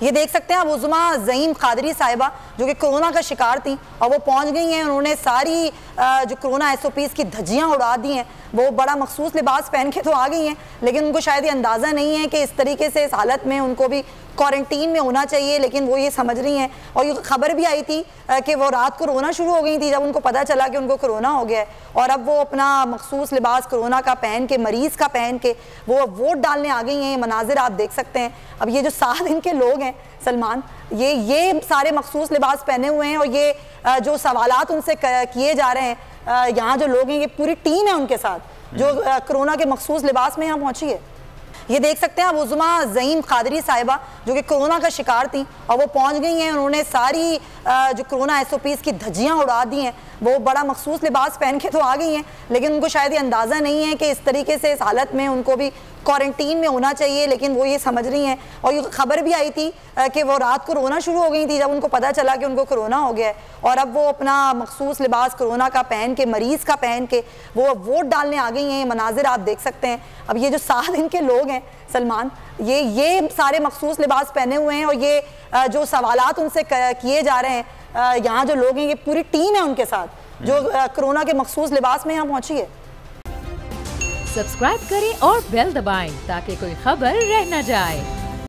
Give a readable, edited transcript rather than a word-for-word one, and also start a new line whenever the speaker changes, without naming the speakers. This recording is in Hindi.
ये देख सकते हैं आप उज़मा ज़ईम कादरी साहिबा जो कि कोरोना का शिकार थी और वो पहुंच गई हैं। उन्होंने सारी जो कोरोना SOPs की धज्जियां उड़ा दी हैं। वो बड़ा मखसूस लिबास पहन के तो आ गई हैं, लेकिन उनको शायद ये अंदाज़ा नहीं है कि इस तरीके से इस हालत में उनको भी क्वारंटीन में होना चाहिए, लेकिन वो ये समझ रही हैं। और ये खबर भी आई थी कि वो रात को रोना शुरू हो गई थी जब उनको पता चला कि उनको कोरोना हो गया है, और अब वो अपना मखसूस लिबास कोरोना का पहन के, मरीज़ का पहन के वो वोट डालने आ गई हैं। ये मनाजिर आप देख सकते हैं। अब ये जो 7 दिन के लोग हैं सलमान, ये सारे मखसूस लिबास पहने हुए हैं, और ये जो सवालात उनसे किए जा रहे हैं, यहाँ जो लोग हैं ये पूरी टीम है उनके साथ जो कोरोना के मखसूस लिबास में यहाँ पहुंची है। ये देख सकते हैं आप उज़मा ज़ईम कादरी साहिबा जो कि कोरोना का शिकार थी और वो पहुंच गई हैं। उन्होंने सारी जो कोरोना SOPs की धज्जियां उड़ा दी हैं। वो बड़ा मखसूस लिबास पहन के तो आ गई हैं, लेकिन उनको शायद ये अंदाज़ा नहीं है कि इस तरीके से इस हालत में उनको भी क्वारंटीन में होना चाहिए, लेकिन वो ये समझ रही हैं। और ये खबर भी आई थी कि वो रात को रोना शुरू हो गई थी जब उनको पता चला कि उनको कोरोना हो गया है, और अब वो अपना मखसूस लिबास कोरोना का पहन के, मरीज़ का पहन के वो वोट डालने आ गई हैं। ये मनाजिर आप देख सकते हैं। अब ये जो 7 दिन के लोग हैं सलमान, ये सारे मखसूस लिबास पहने हुए हैं, और ये जो सवालात उनसे किए जा रहे हैं, यहाँ जो लोग हैं ये पूरी टीम है उनके साथ जो कोरोना के मखसूस लिबास में यहाँ पहुंची है।
सब्सक्राइब करें और बेल दबाएं ताकि कोई खबर रह न जाए।